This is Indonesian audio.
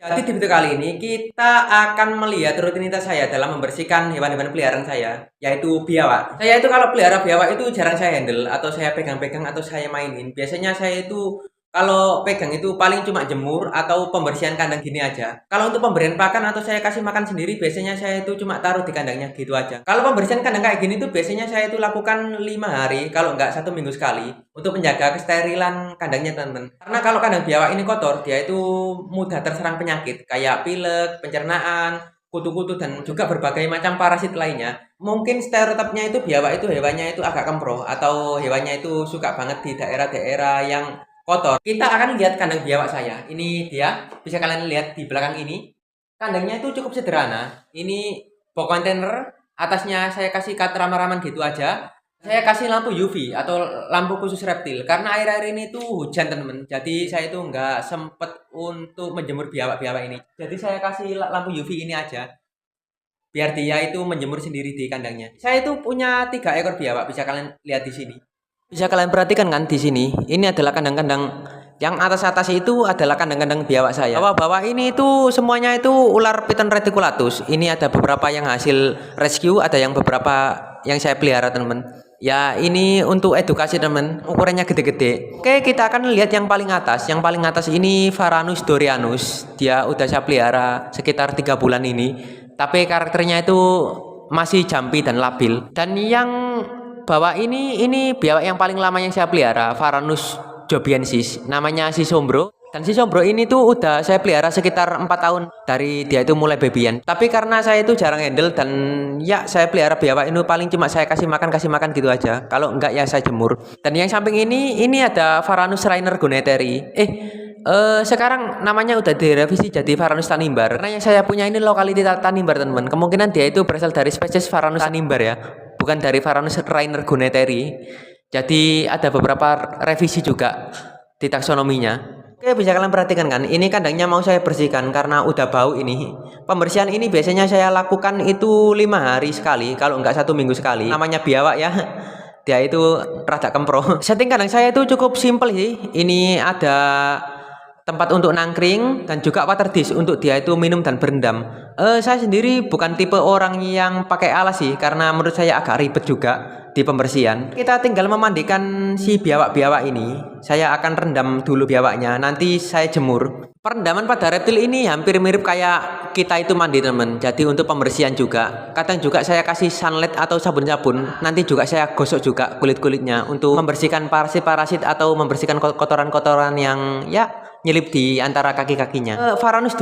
Jadi di video kali ini kita akan melihat rutinitas saya dalam membersihkan hewan-hewan peliharaan saya, yaitu biawak. Saya itu kalau pelihara biawak itu jarang saya handle atau saya pegang-pegang atau saya mainin. Biasanya saya itu kalau pegang itu paling cuma jemur atau pembersihan kandang gini aja. Kalau untuk pemberian pakan atau saya kasih makan sendiri, biasanya saya itu cuma taruh di kandangnya gitu aja. Kalau pembersihan kandang kayak gini tuh biasanya saya itu lakukan 5 hari, kalau nggak 1 minggu sekali, untuk menjaga kesterilan kandangnya teman-teman. Karena kalau kandang biawak ini kotor, dia itu mudah terserang penyakit kayak pilek, pencernaan, kutu-kutu dan juga berbagai macam parasit lainnya. Mungkin stereotipnya itu biawak itu hewannya itu agak kemproh atau hewannya itu suka banget di daerah-daerah yang kotor. Kita akan lihat kandang biawak saya. Ini dia, bisa kalian lihat di belakang ini. Kandangnya itu cukup sederhana. Ini box kontainer, atasnya saya kasih kat raman-raman gitu aja. Saya kasih lampu UV atau lampu khusus reptil karena air-air ini tuh hujan teman-teman. Jadi saya itu nggak sempet untuk menjemur biawak-biawak ini. Jadi saya kasih lampu UV ini aja biar dia itu menjemur sendiri di kandangnya. Saya itu punya 3 ekor biawak, bisa kalian lihat di sini. Bisa kalian perhatikan kan di sini. Ini adalah kandang-kandang yang atas-atas itu adalah kandang-kandang biawak saya. Bawah-bawah ini itu semuanya itu ular piton reticulatus. Ini ada beberapa yang hasil rescue, ada yang beberapa yang saya pelihara teman. Ya ini untuk edukasi teman. Ukurannya gede-gede. Oke, kita akan lihat yang paling atas. Yang paling atas ini Varanus dorianus. Dia udah saya pelihara sekitar 3 bulan ini. Tapi karakternya itu masih jampi dan labil. Dan yang bawah ini biawak yang paling lama yang saya pelihara, Varanus jobiensis, namanya si Sombro. Dan si Sombro ini tuh udah saya pelihara sekitar 4 tahun dari dia itu mulai babyan. Tapi karena saya itu jarang handle dan ya saya pelihara biawak ini paling cuma saya kasih makan gitu aja. Kalau enggak ya saya jemur. Dan yang samping ini ada Varanus Rainer goneteri. Sekarang namanya udah direvisi jadi Varanus tanimbar. Karena yang saya punya ini lokality tanimbar teman-teman. Kemungkinan dia itu berasal dari spesies Varanus tanimbar ya, bukan dari Varanus Rainer goneteri. Jadi ada beberapa revisi juga di taksonominya. Oke, bisa kalian perhatikan kan, ini kandangnya mau saya bersihkan karena udah bau ini. Pembersihan ini biasanya saya lakukan itu 5 hari sekali, kalau enggak 1 minggu sekali. Namanya biawak ya, dia itu rada kempro. Setting kandang saya itu cukup simple sih. Ini ada tempat untuk nangkring dan juga water dish untuk dia itu minum dan berendam. Saya sendiri bukan tipe orang yang pakai alas sih, karena menurut saya agak ribet juga di pembersihan. Kita tinggal memandikan si biawak-biawak ini. Saya akan rendam dulu biawaknya, nanti saya jemur. Perendaman pada reptil ini hampir mirip kayak kita itu mandi teman. Jadi untuk pembersihan juga, kadang juga saya kasih sunlight atau sabun-sabun. Nanti juga saya gosok juga kulit-kulitnya untuk membersihkan parasit-parasit atau membersihkan kotoran-kotoran yang ya nyelip di antara kaki-kakinya. Varanus